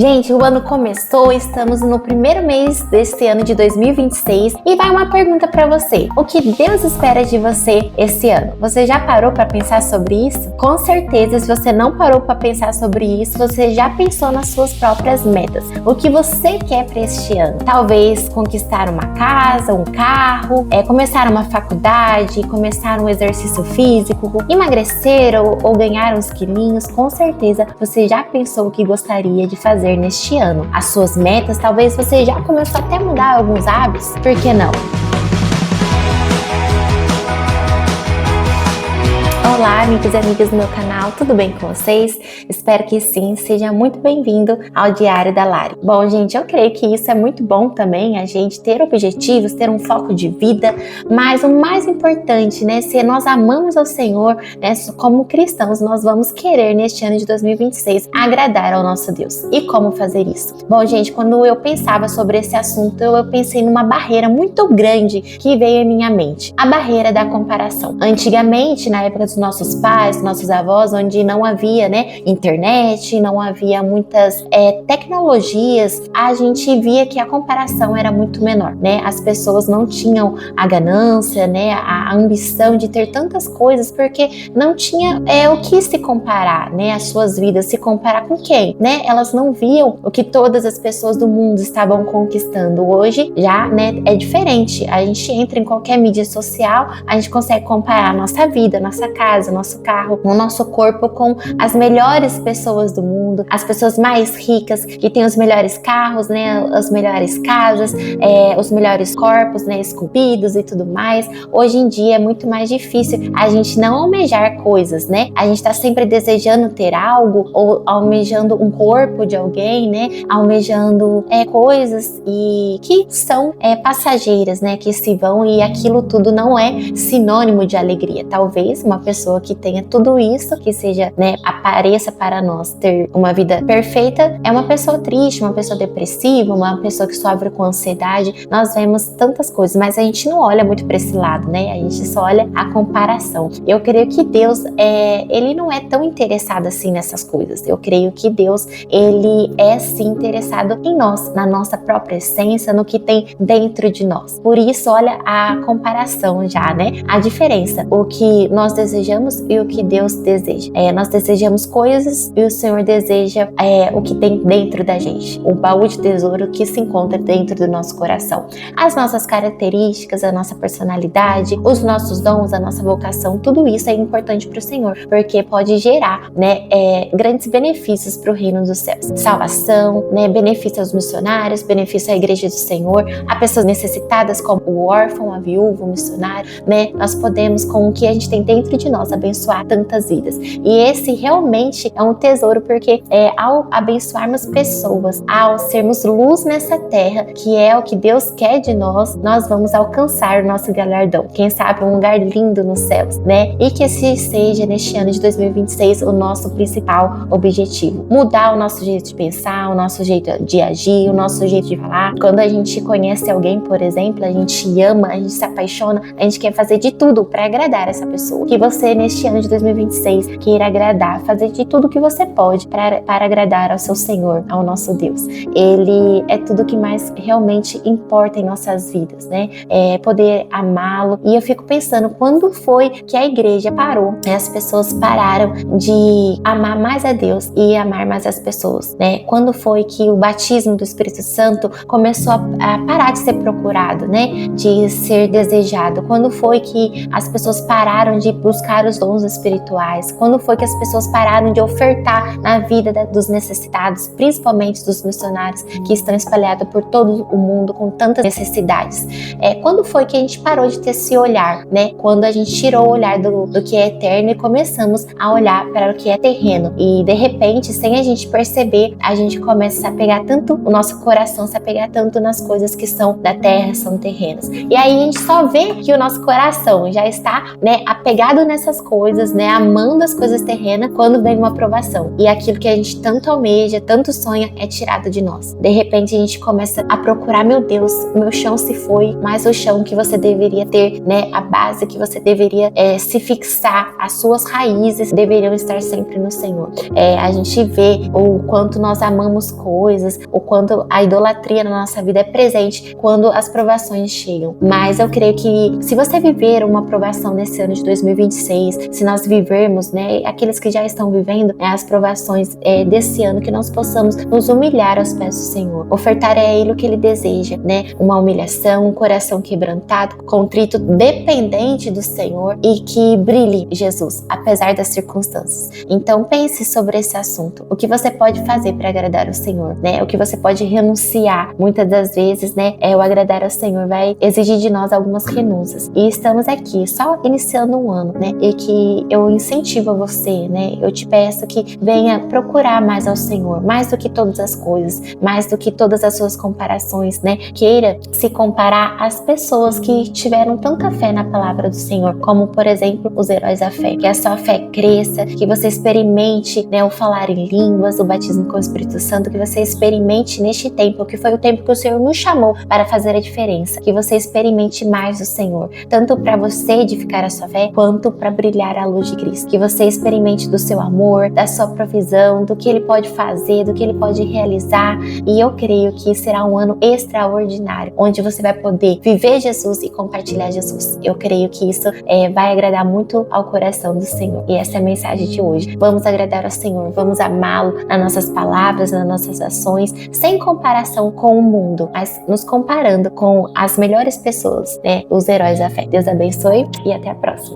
Gente, o ano começou, estamos no primeiro mês deste ano de 2026 e vai uma pergunta para você. O que Deus espera de você esse ano? Você já parou para pensar sobre isso? Com certeza, se você não parou para pensar sobre isso, você já pensou nas suas próprias metas. O que você quer para este ano? Talvez conquistar uma casa, um carro, começar uma faculdade, começar um exercício físico, emagrecer ou ganhar uns quilinhos. Com certeza, você já pensou o que gostaria de fazer neste ano. As suas metas, talvez você já começou até a mudar alguns hábitos, por que não? Olá, amigos e amigas do meu canal, tudo bem com vocês? Espero que sim, seja muito bem-vindo ao Diário da Lari. Bom, gente, eu creio que isso é muito bom também, a gente ter objetivos, ter um foco de vida, mas o mais importante, né, se nós amamos ao Senhor, né, como cristãos, nós vamos querer neste ano de 2026 agradar ao nosso Deus. E como fazer isso? Bom, gente, quando eu pensava sobre esse assunto, eu pensei numa barreira muito grande que veio em minha mente, a barreira da comparação. Antigamente, na época dos nossos pais, nossos avós, onde não havia, né, internet, não havia muitas tecnologias, a gente via que a comparação era muito menor, né? As pessoas não tinham a ganância, né, a ambição de ter tantas coisas, porque não tinha o que se comparar, né? As suas vidas, se comparar com quem, né? Elas não viam o que todas as pessoas do mundo estavam conquistando. Hoje já, né, é diferente. A gente entra em qualquer mídia social, a gente consegue comparar a nossa vida, nossa casa, nosso carro, o nosso corpo com as melhores pessoas do mundo, as pessoas mais ricas, que têm os melhores carros, né, as melhores casas, os melhores corpos, né, esculpidos e tudo mais. Hoje em dia é muito mais difícil a gente não almejar coisas, né? A gente tá sempre desejando ter algo ou almejando um corpo de alguém, né? Almejando coisas e que são passageiras, né? Que se vão, e aquilo tudo não é sinônimo de alegria. Talvez uma pessoa que tenha tudo isso, que seja, né, apareça para nós ter uma vida perfeita, é uma pessoa triste, uma pessoa depressiva, uma pessoa que sofre com ansiedade. Nós vemos tantas coisas, mas a gente não olha muito para esse lado, né? A gente só olha a comparação. Eu creio que Deus, ele não é tão interessado assim nessas coisas. Eu creio que Deus, ele é sim interessado em nós, na nossa própria essência, no que tem dentro de nós. Por isso, olha a comparação já, né? A diferença, o que nós desejamos e o que Deus deseja. Nós desejamos coisas e o Senhor deseja o que tem dentro da gente, o baú de tesouro que se encontra dentro do nosso coração. As nossas características, a nossa personalidade, os nossos dons, a nossa vocação, tudo isso é importante para o Senhor, porque pode gerar, né, grandes benefícios para o reino dos céus. Salvação, né, benefício aos missionários, benefício à igreja do Senhor, a pessoas necessitadas como o órfão, a viúva, o missionário, né? Nós podemos, com o que a gente tem dentro de nós, abençoar tantas vidas. E esse realmente é um tesouro, porque ao abençoarmos pessoas, ao sermos luz nessa terra, que é o que Deus quer de nós, nós vamos alcançar o nosso galardão. Quem sabe um lugar lindo nos céus, né? E que esse seja, neste ano de 2026, o nosso principal objetivo. Mudar o nosso jeito de pensar, o nosso jeito de agir, o nosso jeito de falar. Quando a gente conhece alguém, por exemplo, a gente ama, a gente se apaixona, a gente quer fazer de tudo para agradar essa pessoa. Que você, neste ano de 2026, queira agradar, fazer de tudo que você pode para agradar ao seu Senhor, ao nosso Deus. Ele é tudo que mais realmente importa em nossas vidas, né? Poder amá-lo. E eu fico pensando, quando foi que a igreja parou, né? As pessoas pararam de amar mais a Deus e amar mais as pessoas, né? Quando foi que o batismo do Espírito Santo começou a parar de ser procurado, né? De ser desejado? Quando foi que as pessoas pararam de buscar os dons espirituais? Quando foi que as pessoas pararam de ofertar na vida dos necessitados, principalmente dos missionários que estão espalhados por todo o mundo com tantas necessidades? Quando foi que a gente parou de ter esse olhar, né? Quando a gente tirou o olhar do que é eterno e começamos a olhar para o que é terreno. E de repente, sem a gente perceber, a gente começa a pegar tanto, o nosso coração se apegar tanto nas coisas que são da terra, são terrenas. E aí a gente só vê que o nosso coração já está, né, apegado nessas coisas, né, amando as coisas terrenas, quando vem uma provação e aquilo que a gente tanto almeja, tanto sonha é tirado de nós. De repente a gente começa a procurar, meu Deus, o meu chão se foi, mas o chão que você deveria ter, né, a base que você deveria se fixar, as suas raízes deveriam estar sempre no Senhor. A gente vê o quanto nós amamos coisas, o quanto a idolatria na nossa vida é presente quando as provações chegam. Mas eu creio que se você viver uma provação nesse ano de 2026, se nós vivermos, né, aqueles que já estão vivendo as provações desse ano, que nós possamos nos humilhar aos pés do Senhor, ofertar a Ele o que Ele deseja, né, uma humilhação, um coração quebrantado, contrito, dependente do Senhor e que brilhe Jesus, apesar das circunstâncias. Então pense sobre esse assunto, o que você pode fazer para agradar o Senhor, né, o que você pode renunciar. Muitas das vezes, né, o agradar ao Senhor vai exigir de nós algumas renúncias, e estamos aqui só iniciando um ano, né, e que eu incentivo a você, né, eu te peço que venha procurar mais ao Senhor, mais do que todas as coisas, mais do que todas as suas comparações, né, queira se comparar às pessoas que tiveram tanta fé na palavra do Senhor, como por exemplo os heróis da fé, que a sua fé cresça, que você experimente, né, o falar em línguas, o batismo com o Espírito Santo, que você experimente neste tempo, que foi o tempo que o Senhor nos chamou para fazer a diferença, que você experimente mais o Senhor, tanto para você edificar a sua fé, quanto para brilhar a luz de Cristo, que você experimente do seu amor, da sua provisão, do que Ele pode fazer, do que Ele pode realizar, e eu creio que será um ano extraordinário, onde você vai poder viver Jesus e compartilhar Jesus. Eu creio que isso vai agradar muito ao coração do Senhor, e essa é a mensagem de hoje. Vamos agradar ao Senhor, vamos amá-lo nas nossas palavras, nas nossas ações, sem comparação com o mundo, mas nos comparando com as melhores pessoas, né, os heróis da fé. Deus abençoe e até a próxima.